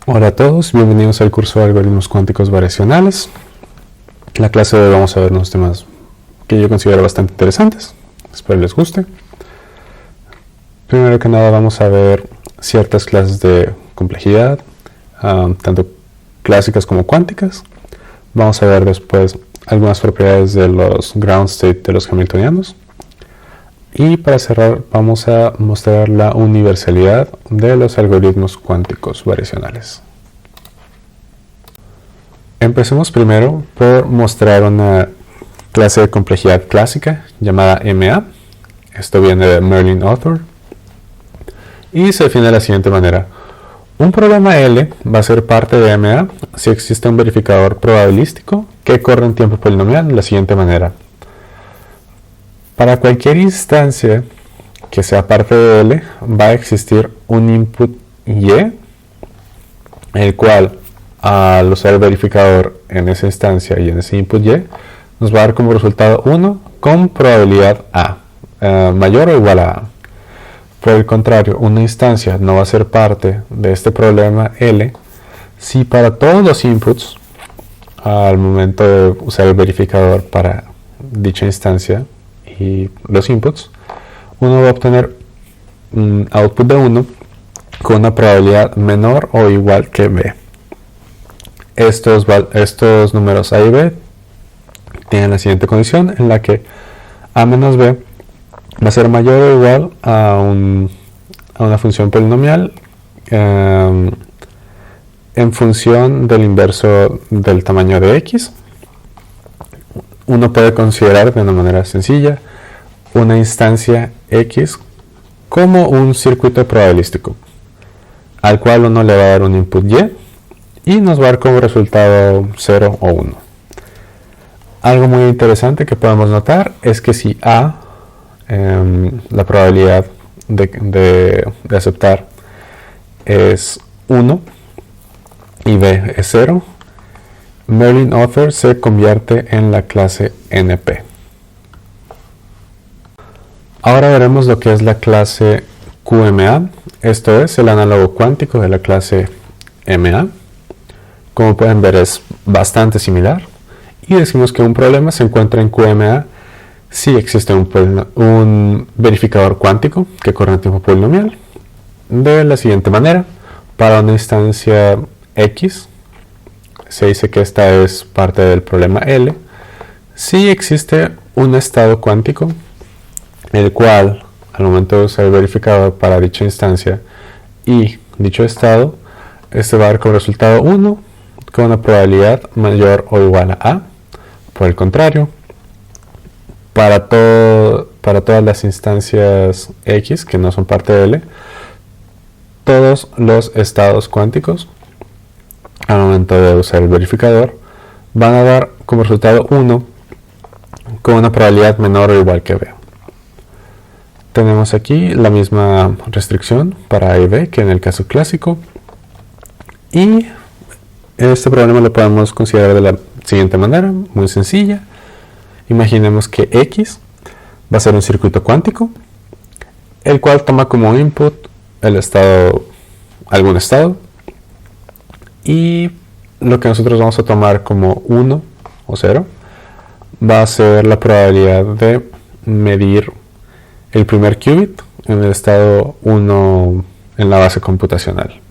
Hola a todos, bienvenidos al curso de algoritmos cuánticos variacionales. En la clase de hoy vamos a ver unos temas que yo considero bastante interesantes, espero les guste. Primero que nada vamos a ver ciertas clases de complejidad, tanto clásicas como cuánticas. Vamos a ver después algunas propiedades de los ground state de los hamiltonianos. Y para cerrar vamos a mostrar la universalidad de los algoritmos cuánticos variacionales. Empecemos primero por mostrar una clase de complejidad clásica llamada MA. Esto viene de Merlin-Author y se define de la siguiente manera. Un problema L va a ser parte de MA si existe un verificador probabilístico que corre en tiempo polinomial de la siguiente manera. Para cualquier instancia que sea parte de L, va a existir un input Y, el cual, al usar el verificador en esa instancia y en ese input Y, nos va a dar como resultado 1 con probabilidad A, mayor o igual a A. Por el contrario, una instancia no va a ser parte de este problema L si para todos los inputs, al momento de usar el verificador para dicha instancia, y los inputs, uno va a obtener un output de 1 con una probabilidad menor o igual que B. Estos números A y B tienen la siguiente condición en la que A menos B va a ser mayor o igual a una función polinomial en función del inverso del tamaño de X. Uno puede considerar de una manera sencilla una instancia X como un circuito probabilístico, al cual uno le va a dar un input Y nos va a dar como resultado 0 o 1. Algo muy interesante que podemos notar es que si A, la probabilidad de aceptar es 1 y B es 0, Merlin-Author se convierte en la clase NP. Ahora veremos lo que es la clase QMA, esto es el análogo cuántico de la clase MA. Como pueden ver es bastante similar y decimos que un problema se encuentra en QMA si existe un verificador cuántico que corre en tiempo polinomial de la siguiente manera. Para una instancia X se dice que esta es parte del problema L si existe un estado cuántico el cual al momento de usar el verificador para dicha instancia y dicho estado, este va a dar como resultado 1 con una probabilidad mayor o igual a A. Por el contrario, para todas las instancias X que no son parte de L, todos los estados cuánticos al momento de usar el verificador van a dar como resultado 1 con una probabilidad menor o igual que B. Tenemos aquí la misma restricción para A y B que en el caso clásico y este problema lo podemos considerar de la siguiente manera, muy sencilla. Imaginemos que X va a ser un circuito cuántico el cual toma como input algún estado y lo que nosotros vamos a tomar como 1 o 0 va a ser la probabilidad de medir el primer qubit en el estado 1 en la base computacional.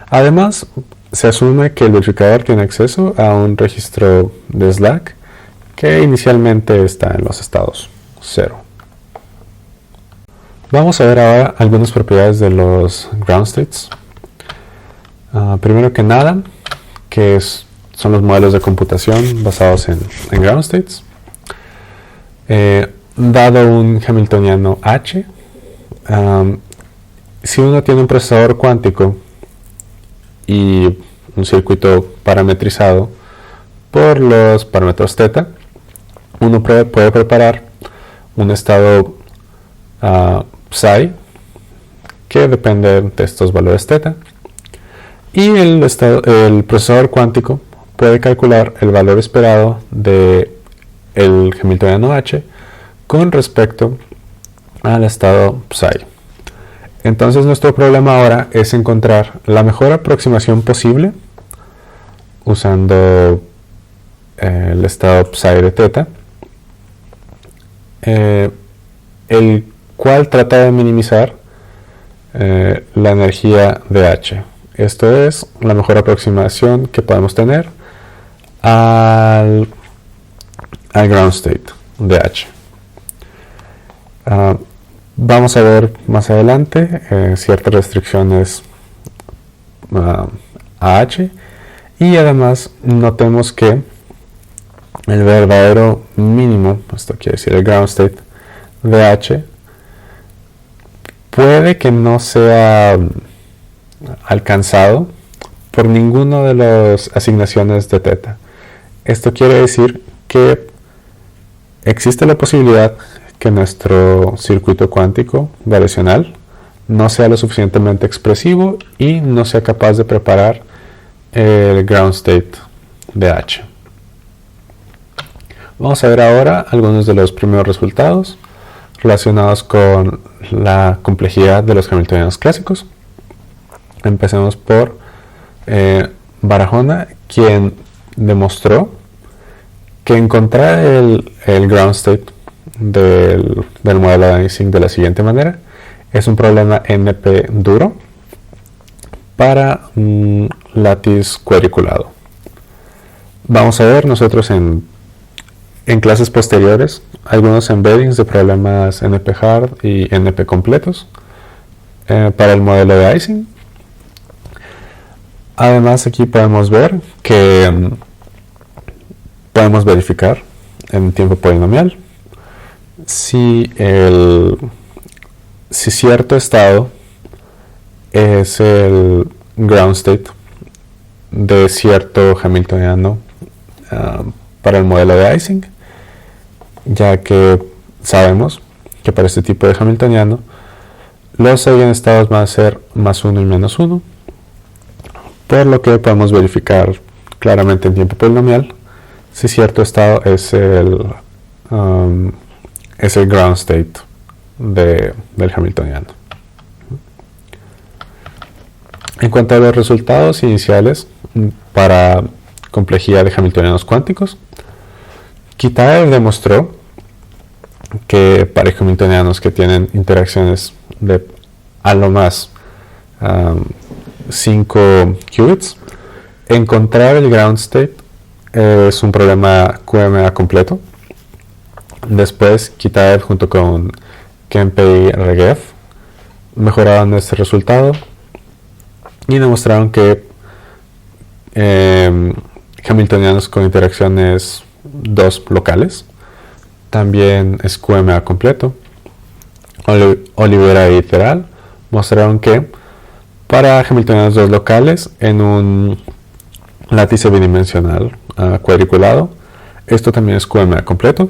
Además, se asume que el verificador tiene acceso a un registro de Slack que inicialmente está en los estados 0. Vamos a ver ahora algunas propiedades de los ground states. Primero que nada, son los modelos de computación basados en ground states. Dado un hamiltoniano H, si uno tiene un procesador cuántico y un circuito parametrizado por los parámetros θ, uno puede preparar un estado psi que depende de estos valores θ y el procesador cuántico puede calcular el valor esperado del hamiltoniano H con respecto al estado psi. Entonces nuestro problema ahora es encontrar la mejor aproximación posible usando el estado psi de teta, el cual trata de minimizar la energía de H. Esto es la mejor aproximación que podemos tener al ground state de H. Vamos a ver más adelante ciertas restricciones a H, y además notemos que el verdadero mínimo, esto quiere decir el ground state de H, puede que no sea alcanzado por ninguno de las asignaciones de teta. Esto quiere decir que existe la posibilidad que nuestro circuito cuántico variacional no sea lo suficientemente expresivo y no sea capaz de preparar el ground state de H. Vamos a ver ahora algunos de los primeros resultados relacionados con la complejidad de los hamiltonianos clásicos. Empecemos por Barahona, quien demostró que encontrar el ground state del modelo de Ising de la siguiente manera es un problema NP duro para un látiz cuadriculado. Vamos a ver nosotros en clases posteriores algunos embeddings de problemas NP hard y NP completos para el modelo de Ising. Además, aquí podemos ver que podemos verificar en tiempo polinomial si cierto estado es el ground state de cierto hamiltoniano para el modelo de Ising, ya que sabemos que para este tipo de hamiltoniano los eigenestados van a ser más 1 y menos 1, por lo que podemos verificar claramente en tiempo polinomial si cierto estado es el ground state del hamiltoniano. En cuanto a los resultados iniciales para complejidad de hamiltonianos cuánticos, Kitaev demostró que para hamiltonianos que tienen interacciones de a lo más 5 qubits, encontrar el ground state es un problema QMA completo. Después, Kitaev junto con Kempe y Regev mejoraron este resultado y demostraron que hamiltonianos con interacciones 2 locales también es QMA completo. Olivera y Teral mostraron que para hamiltonianos 2 locales en un látice bidimensional cuadriculado, esto también es QMA completo.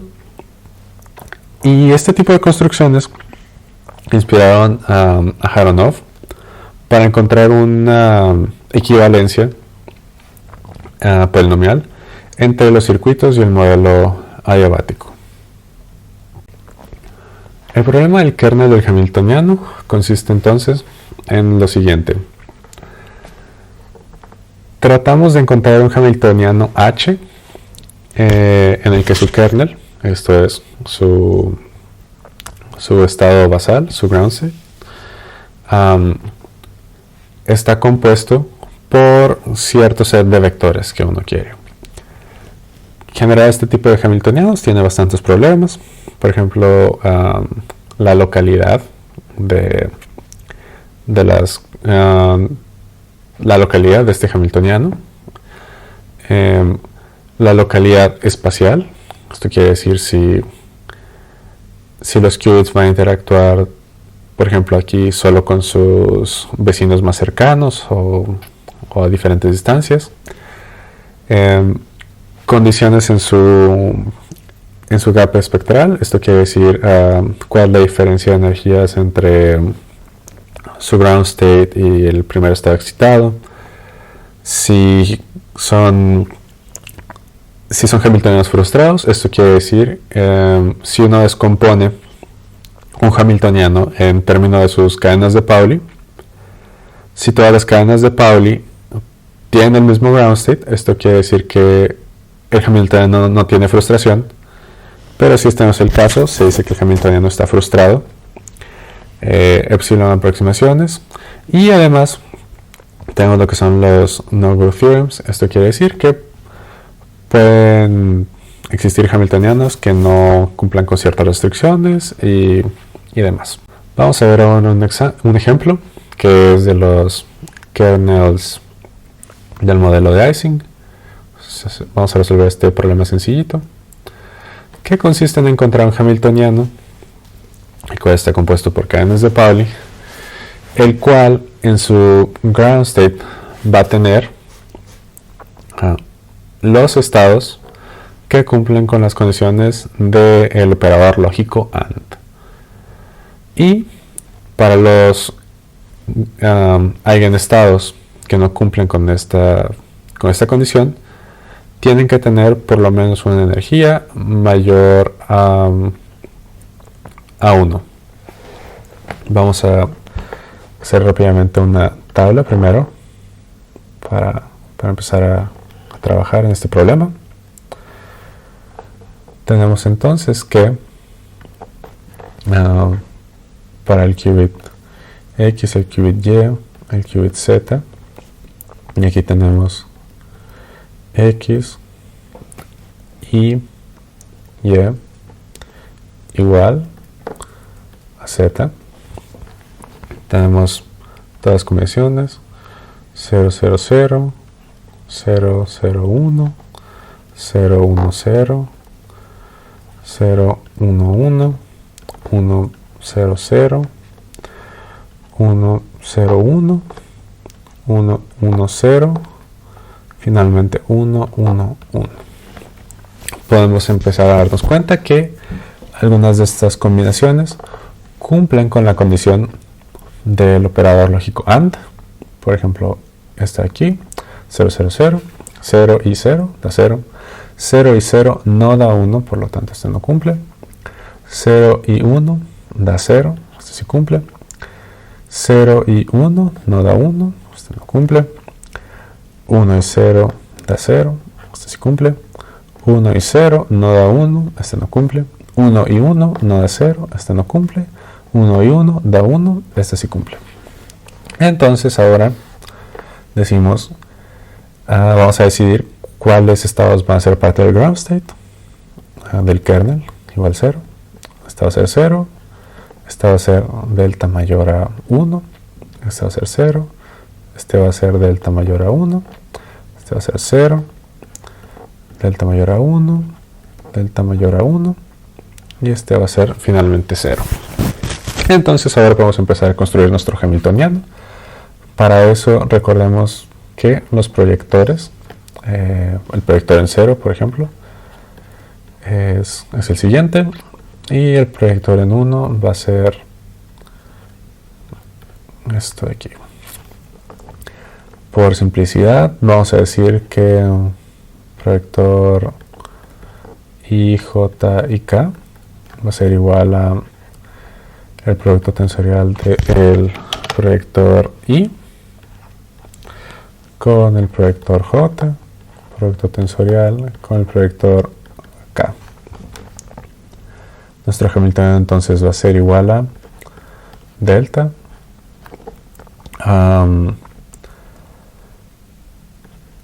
Y este tipo de construcciones inspiraron a Aharonov para encontrar una equivalencia polinomial entre los circuitos y el modelo adiabático. El problema del kernel del hamiltoniano consiste entonces en lo siguiente. Tratamos de encontrar un hamiltoniano H en el que su kernel, esto es su estado basal, su ground state, está compuesto por cierto set de vectores que uno quiere. Generar este tipo de hamiltonianos tiene bastantes problemas. Por ejemplo, la localidad la localidad de este hamiltoniano, la localidad espacial. Esto quiere decir si los qubits van a interactuar, por ejemplo, aquí solo con sus vecinos más cercanos o a diferentes distancias. Condiciones en su gap espectral. Esto quiere decir cuál es la diferencia de energías entre su ground state y el primer estado excitado. Si son hamiltonianos frustrados, esto quiere decir si uno descompone un hamiltoniano en términos de sus cadenas de Pauli. Si todas las cadenas de Pauli tienen el mismo ground state, esto quiere decir que el hamiltoniano no tiene frustración, pero si este no es el caso, se dice que el hamiltoniano está frustrado. Epsilon aproximaciones, y además tenemos lo que son los no-go theorems. Esto quiere decir que pueden existir hamiltonianos que no cumplan con ciertas restricciones y demás. Vamos a ver ahora un ejemplo que es de los kernels del modelo de Ising. Vamos a resolver este problema sencillito, que consiste en encontrar un hamiltoniano el cual está compuesto por cadenas de Pauli, el cual en su ground state va a tener los estados que cumplen con las condiciones del operador lógico AND. Y para los eigenestados que no cumplen con esta condición, tienen que tener por lo menos una energía mayor a 1. Vamos a hacer rápidamente una tabla primero para empezar a trabajar en este problema. Tenemos entonces que para el qubit X, el qubit Y, el qubit Z, y aquí tenemos X y Y igual a Z. Tenemos todas las combinaciones 0, 0, 0, 0, 0, 1, 0, 1, 0, 0, 1, 1, 1, 0, 0, 1, 0, 1, 1, 1, 0, finalmente 1, 1, 1. Podemos empezar a darnos cuenta que algunas de estas combinaciones cumplen con la condición del operador lógico AND. Por ejemplo, esta de aquí, 0, 0, 0, 0 y 0 da 0, 0 y 0 no da 1, por lo tanto este no cumple, 0 y 1 da 0, este sí cumple, 0 y 1 no da 1, este no cumple, 1 y 0 da 0, este sí cumple, 1 y 0 no da 1, este no cumple, 1 y 1 no da 0, este no cumple, 1 y 1 da 1, este sí cumple. Entonces ahora decimos, vamos a decidir cuáles estados van a ser parte del ground state del kernel, igual 0. Este va a ser 0, este va a ser delta mayor a 1, este va a ser 0, este va a ser delta mayor a 1, este va a ser 0, delta mayor a 1, delta mayor a 1, y este va a ser finalmente 0. Entonces ahora podemos empezar a construir nuestro hamiltoniano. Para eso recordemos que los proyectores, el proyector en 0 por ejemplo, es el siguiente, y el proyector en 1 va a ser esto de aquí. Por simplicidad vamos a decir que proyector I, J y K va a ser igual a el producto tensorial del proyector I con el proyector J, producto tensorial con el proyector K. Nuestro hamiltoniano entonces va a ser igual a delta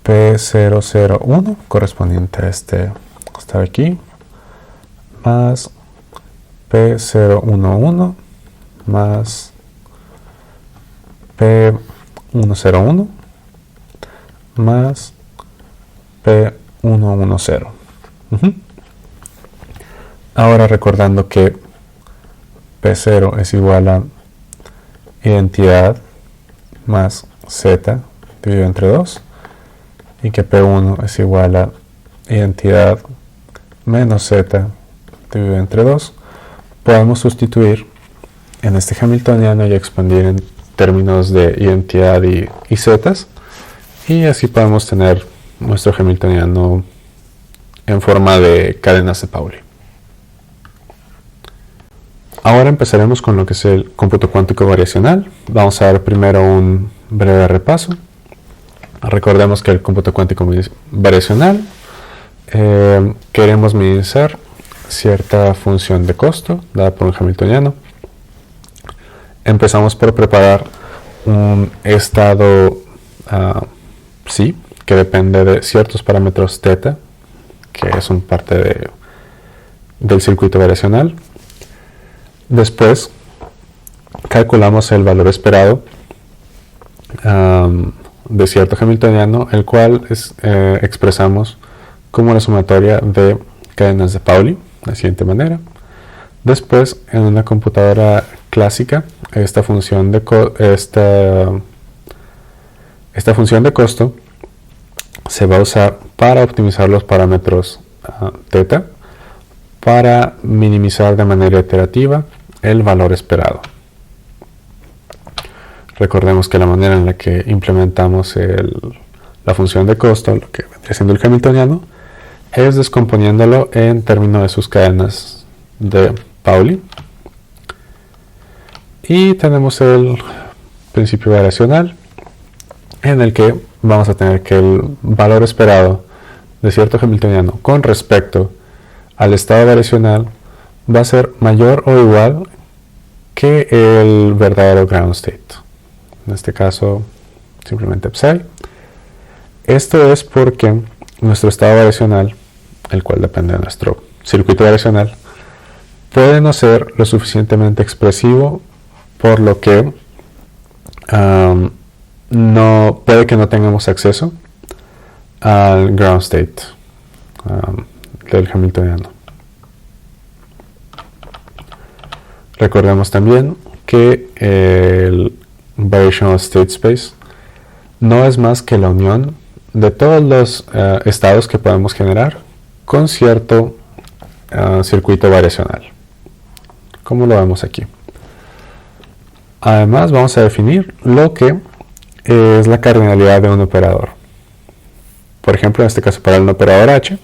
P001 correspondiente a este está aquí, más P011 más P101 más P110. Ahora recordando que P0 es igual a identidad más Z dividido entre 2 y que P1 es igual a identidad menos Z dividido entre 2, podemos sustituir en este hamiltoniano y expandir en términos de identidad y zetas, y así podemos tener nuestro hamiltoniano en forma de cadenas de Pauli. Ahora empezaremos con lo que es el cómputo cuántico variacional. Vamos a dar primero un breve repaso. Recordemos que el cómputo cuántico variacional queremos minimizar cierta función de costo dada por un hamiltoniano. Empezamos por preparar un estado psi que depende de ciertos parámetros θ, que son parte del circuito variacional. Después calculamos el valor esperado de cierto hamiltoniano, el cual expresamos como la sumatoria de cadenas de Pauli, de la siguiente manera. Después, en una computadora clásica, esta función de costo se va a usar para optimizar los parámetros θ para minimizar de manera iterativa el valor esperado. Recordemos que la manera en la que implementamos la función de costo, lo que vendría siendo el hamiltoniano, es descomponiéndolo en términos de sus cadenas de Pauli. Y tenemos el principio variacional, en el que vamos a tener que el valor esperado de cierto hamiltoniano con respecto al estado variacional va a ser mayor o igual que el verdadero ground state. En este caso, simplemente psi. Esto es porque nuestro estado variacional, el cual depende de nuestro circuito variacional, puede no ser lo suficientemente expresivo, por lo que puede que no tengamos acceso al ground state del hamiltoniano. Recordemos también que el variational state space no es más que la unión de todos los estados que podemos generar con cierto circuito variacional, como lo vemos aquí. Además, vamos a definir lo que es la cardinalidad de un operador. Por ejemplo, en este caso, para un operador h,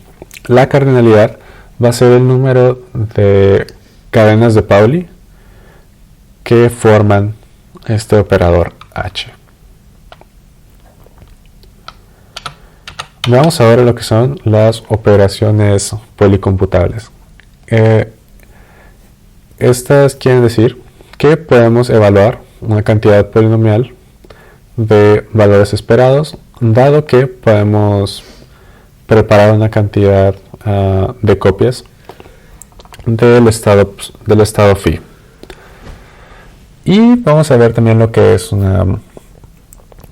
la cardinalidad va a ser el número de cadenas de Pauli que forman este operador h. Veamos ahora lo que son las operaciones policomputables. Estas quieren decir que podemos evaluar una cantidad polinomial de valores esperados, dado que podemos preparar una cantidad de copias del estado phi. Y vamos a ver también lo que es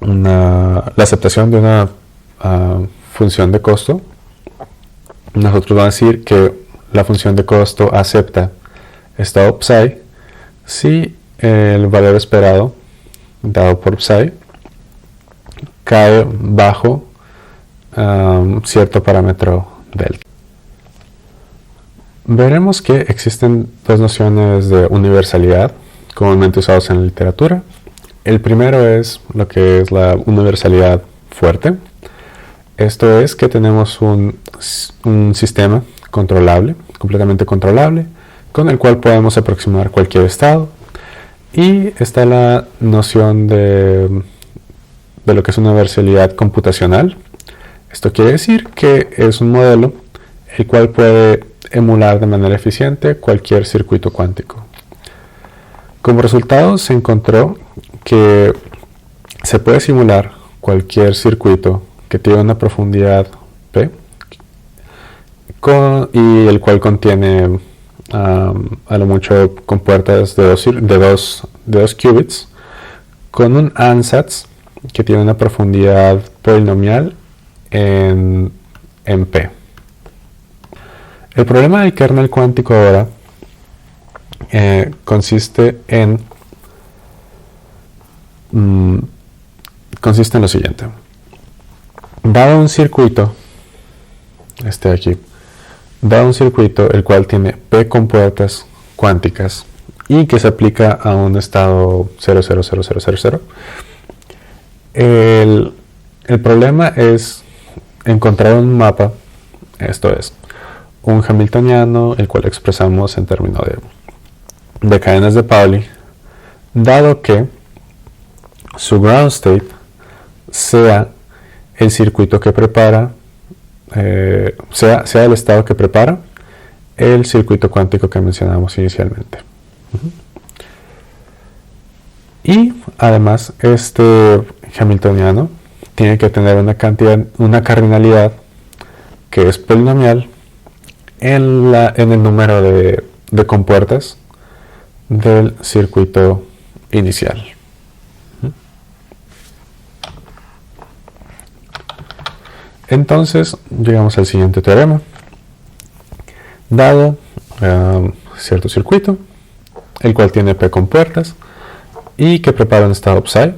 la aceptación de una función de costo. Nosotros vamos a decir que la función de costo acepta estado psi si el valor esperado dado por psi cae bajo cierto parámetro delta. Veremos que existen dos nociones de universalidad comúnmente usados en la literatura. El primero es lo que es la universalidad fuerte. Esto es que tenemos un sistema controlable, completamente controlable, con el cual podemos aproximar cualquier estado. Y está la noción de lo que es una universalidad computacional. Esto quiere decir que es un modelo el cual puede emular de manera eficiente cualquier circuito cuántico. Como resultado, se encontró que se puede simular cualquier circuito que tiene una profundidad P y el cual contiene a lo mucho compuertas de dos qubits con un ansatz que tiene una profundidad polinomial en P. El problema del kernel cuántico ahora consiste en lo siguiente. Dado un circuito, dado un circuito el cual tiene P compuertas cuánticas y que se aplica a un estado 0,00000, el problema es encontrar un mapa, esto es, un hamiltoniano, el cual expresamos en términos de cadenas de Pauli, dado que su ground state sea el circuito que prepara, sea el estado que prepara el circuito cuántico que mencionamos inicialmente. Y además este hamiltoniano tiene que tener una cardinalidad que es polinomial en el número de compuertas del circuito inicial. Entonces llegamos al siguiente teorema. Dado cierto circuito, el cual tiene P compuertas y que prepara un estado psi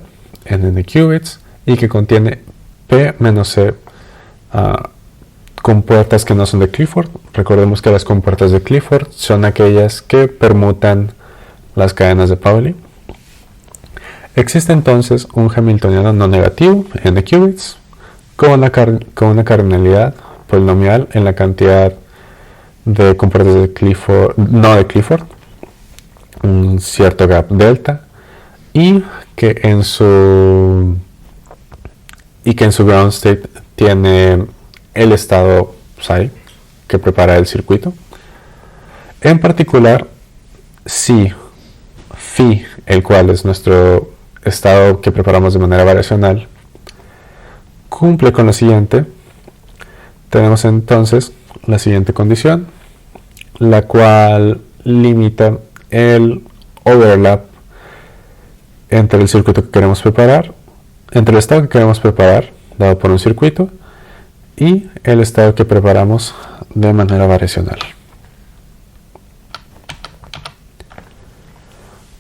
en n qubits y que contiene P menos C compuertas que no son de Clifford. Recordemos que las compuertas de Clifford son aquellas que permutan las cadenas de Pauli. Existe entonces un hamiltoniano no negativo, n qubits, con una cardinalidad polinomial en la cantidad de compuertas de Clifford, no de Clifford, un cierto gap delta, y que en su ground state tiene el estado psi que prepara el circuito. En particular, si phi, el cual es nuestro estado que preparamos de manera variacional, cumple con lo siguiente, tenemos entonces la siguiente condición, la cual limita el overlap entre el circuito que queremos preparar, entre el estado que queremos preparar, dado por un circuito, y el estado que preparamos de manera variacional.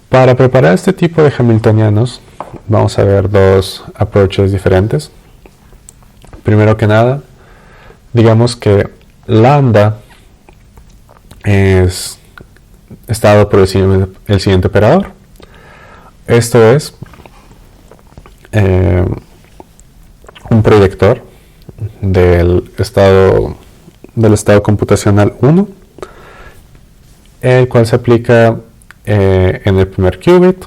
Para preparar este tipo de hamiltonianos, vamos a ver dos approaches diferentes. Primero que nada, digamos que lambda está dado por el siguiente operador. Esto es un proyector del estado computacional 1, el cual se aplica en el primer qubit,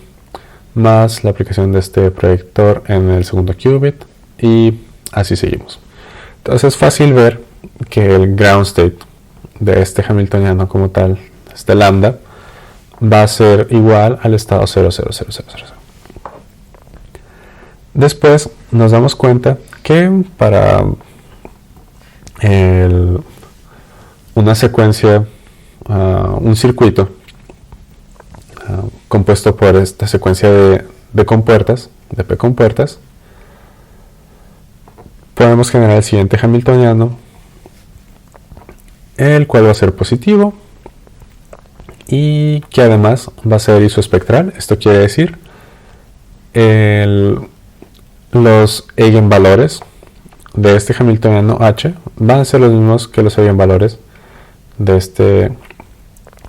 más la aplicación de este proyector en el segundo qubit, y así seguimos. Entonces es fácil ver que el ground state de este hamiltoniano como tal, este lambda, va a ser igual al estado 0,0000. Después nos damos cuenta que para una secuencia, un circuito compuesto por esta secuencia de compuertas, de P compuertas, podemos generar el siguiente hamiltoniano, el cual va a ser positivo y que además va a ser isoespectral. Esto quiere decir los eigenvalores de este hamiltoniano H van a ser los mismos que los eigenvalores de este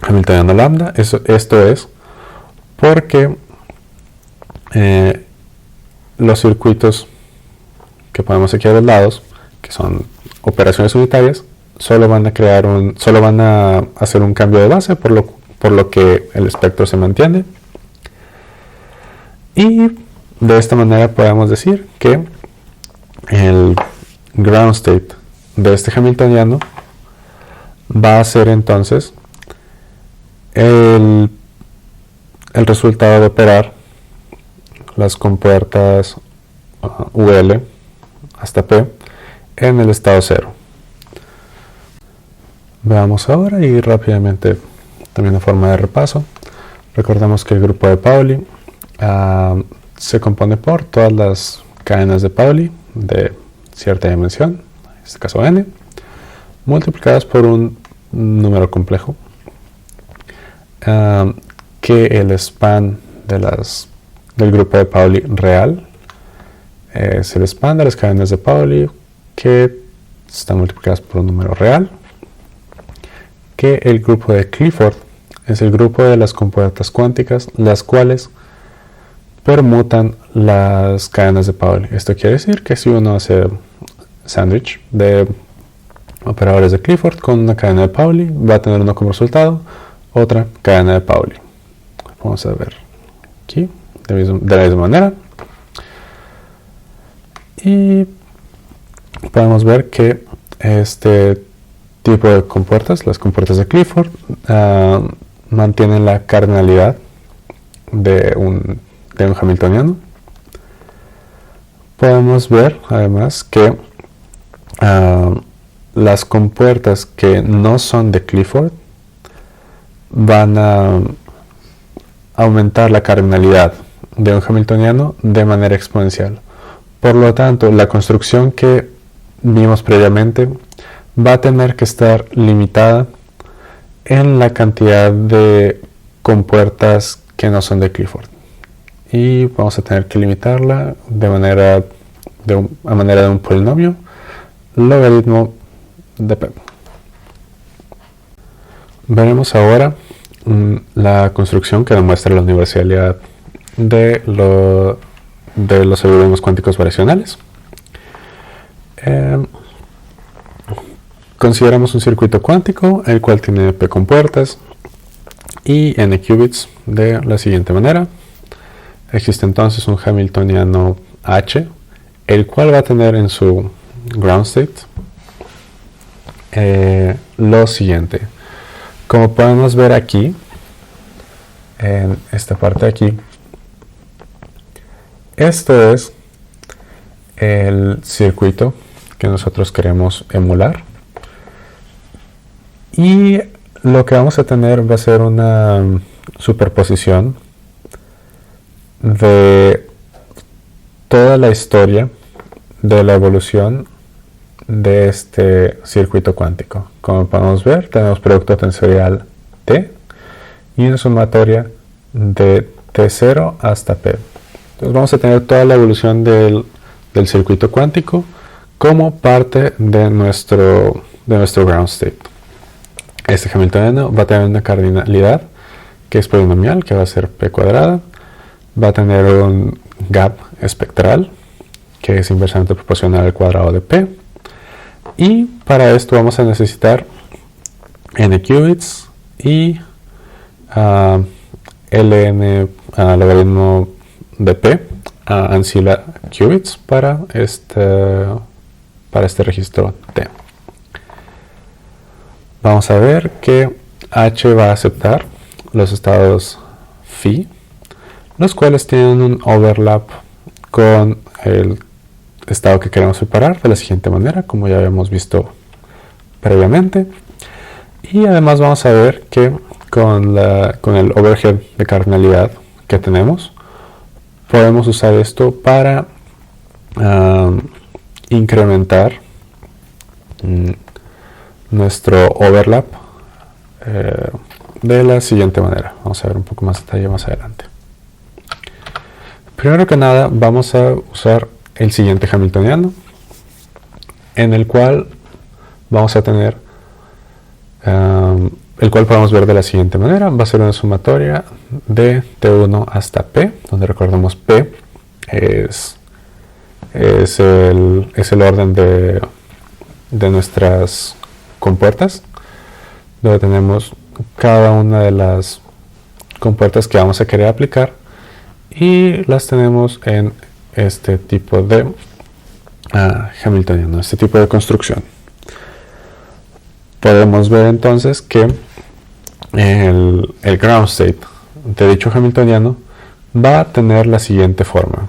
hamiltoniano lambda. Esto es porque los circuitos que ponemos aquí a los lados, que son operaciones unitarias, solo van a hacer un cambio de base, por lo que el espectro se mantiene. Y de esta manera podemos decir que el ground state de este hamiltoniano va a ser entonces el resultado de operar las compuertas UL hasta P en el estado 0. Veamos ahora y rápidamente también en forma de repaso. Recordemos que el grupo de Pauli se compone por todas las cadenas de Pauli de cierta dimensión, en este caso n, multiplicadas por un número complejo, que el span del grupo de Pauli real es el span de las cadenas de Pauli que están multiplicadas por un número real, que el grupo de Clifford es el grupo de las compuertas cuánticas, las cuales permutan las cadenas de Pauli. Esto quiere decir que si uno hace sándwich de operadores de Clifford con una cadena de Pauli, va a tener uno como resultado otra cadena de Pauli. vamos a ver aquí de la misma manera, y podemos ver que este tipo de compuertas, las compuertas de Clifford, mantienen la cardinalidad de un hamiltoniano. Podemos ver además que las compuertas que no son de Clifford van a aumentar la cardinalidad de un hamiltoniano de manera exponencial. Por lo tanto, la construcción que vimos previamente va a tener que estar limitada en la cantidad de compuertas que no son de Clifford, y vamos a tener que limitarla a manera de un polinomio logaritmo de p. Veremos ahora la construcción que demuestra la universalidad de los algoritmos cuánticos variacionales. Consideramos un circuito cuántico el cual tiene p compuertas y n qubits de la siguiente manera. Existe entonces un hamiltoniano H, el cual va a tener en su ground state lo siguiente. Como podemos ver aquí, en esta parte de aquí, esto es el circuito que nosotros queremos emular, y lo que vamos a tener va a ser una superposición de toda la historia de la evolución de este circuito cuántico. Como podemos ver, tenemos producto tensorial T y una sumatoria de T0 hasta P. Entonces vamos a tener toda la evolución del circuito cuántico como parte de nuestro ground state. Este hamiltoniano va a tener una cardinalidad que es polinomial, que va a ser p cuadrada. Va a tener un gap espectral, que es inversamente proporcional al cuadrado de p. Y para esto vamos a necesitar n qubits y ln logaritmo de p ancilla qubits para este registro t. Vamos a ver que H va a aceptar los estados phi, los cuales tienen un overlap con el estado que queremos separar de la siguiente manera, como ya habíamos visto previamente. Y además vamos a ver que con el overhead de cardinalidad que tenemos, podemos usar esto para incrementar nuestro overlap de la siguiente manera. Vamos a ver un poco más detalle más adelante. Primero que nada, vamos a usar el siguiente hamiltoniano, en el cual vamos a tener el cual podemos ver de la siguiente manera. Va a ser una sumatoria de T1 hasta P, donde recordemos P es el orden de nuestras compuertas, donde tenemos cada una de las compuertas que vamos a querer aplicar, y las tenemos en este tipo de hamiltoniano, este tipo de construcción. Podemos ver entonces que el ground state de dicho hamiltoniano va a tener la siguiente forma,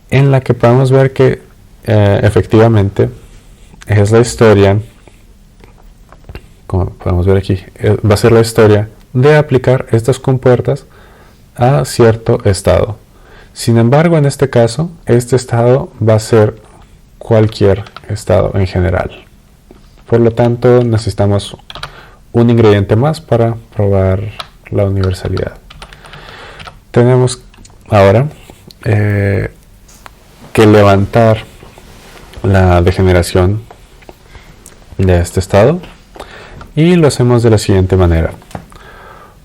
en la que podemos ver que efectivamente es la historia, como podemos ver aquí, va a ser la historia de aplicar estas compuertas a cierto estado. Sin embargo, en este caso, este estado va a ser cualquier estado en general. Por lo tanto, necesitamos un ingrediente más para probar la universalidad. Tenemos ahora que levantar la degeneración de este estado, y lo hacemos de la siguiente manera.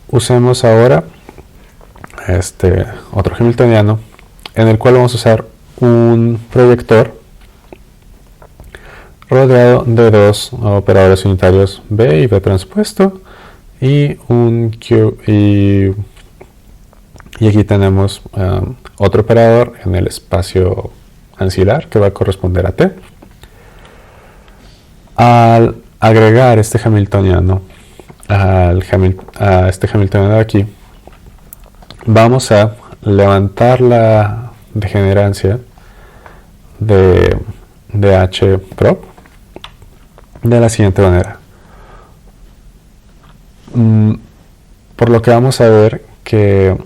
Usemos ahora este otro hamiltoniano, en el cual vamos a usar un proyector rodeado de dos operadores unitarios B y B transpuesto, y y aquí tenemos otro operador en el espacio ancilar que va a corresponder a t. Al agregar este hamiltoniano a este hamiltoniano de aquí, vamos a levantar la degenerancia de h prop de la siguiente manera. Por lo que vamos a ver que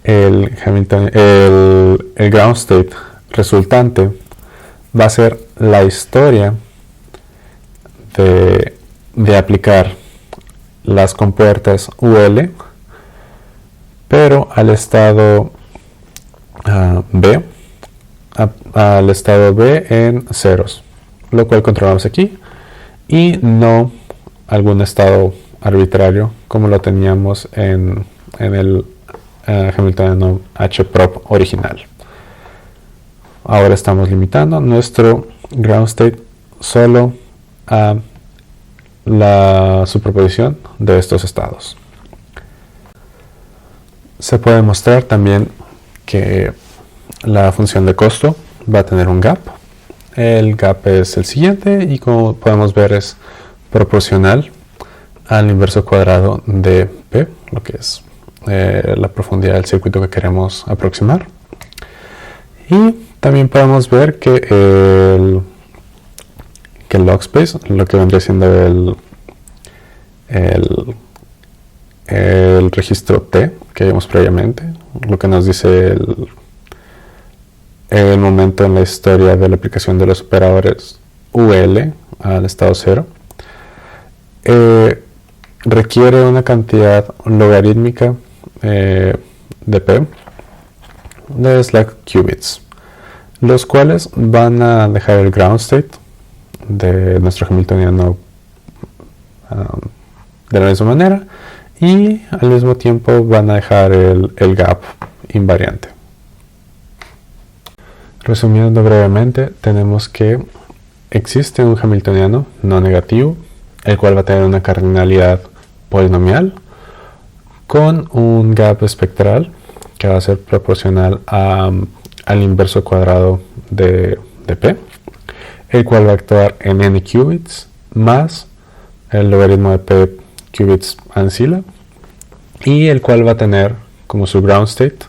el ground state resultante va a ser la historia de aplicar las compuertas UL, pero al estado B, al estado B en ceros, lo cual controlamos aquí, y no algún estado arbitrario como lo teníamos en el hamiltoniano hprop original. Ahora estamos limitando nuestro ground state solo a la superposición de estos estados. Se puede mostrar también que la función de costo va a tener un gap. El gap es el siguiente y, como podemos ver, es proporcional al inverso cuadrado de P, lo que es la profundidad del circuito que queremos aproximar. Y también podemos ver que el log space, lo que vendría siendo el registro T que vimos previamente, lo que nos dice el momento en la historia de la aplicación de los operadores UL al estado 0, requiere una cantidad logarítmica de P de slack qubits, los cuales van a dejar el ground state de nuestro hamiltoniano de la misma manera, y al mismo tiempo van a dejar el gap invariante. Resumiendo brevemente, tenemos que existe un hamiltoniano no negativo, el cual va a tener una cardinalidad polinomial con un gap espectral que va a ser proporcional al inverso cuadrado de P, el cual va a actuar en n qubits más el logaritmo de P qubits ancila, y el cual va a tener como su ground state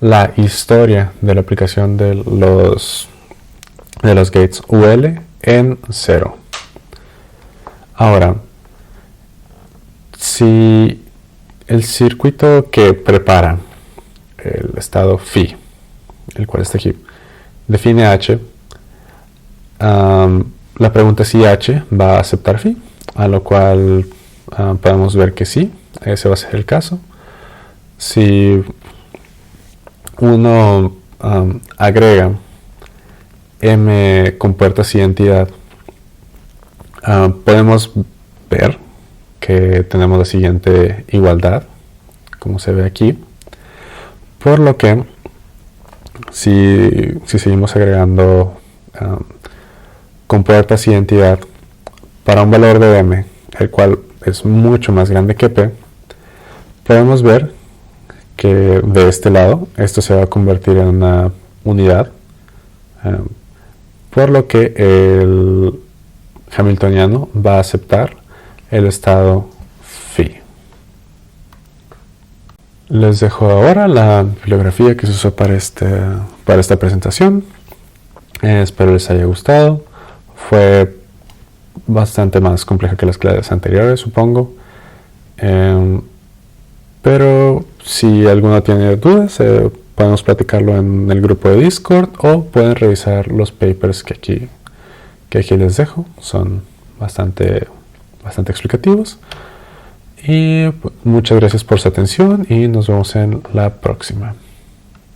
la historia de la aplicación de los gates UL en 0. Ahora, si el circuito que prepara el estado phi, el cual está aquí, define H, la pregunta es si H va a aceptar phi, a lo cual podemos ver que sí, ese va a ser el caso. Si uno agrega m compuertas identidad, podemos ver que tenemos la siguiente igualdad, como se ve aquí, por lo que si seguimos agregando compuertas identidad para un valor de m, el cual es mucho más grande que p, podemos ver que de este lado esto se va a convertir en una unidad, por lo que el hamiltoniano va a aceptar el estado phi. Les dejo ahora la bibliografía que se usó para esta presentación. Espero les haya gustado. Fue bastante más compleja que las clases anteriores, supongo. Pero si alguno tiene dudas, podemos platicarlo en el grupo de Discord, o pueden revisar los papers que aquí les dejo. Son bastante explicativos. Y muchas gracias por su atención y nos vemos en la próxima.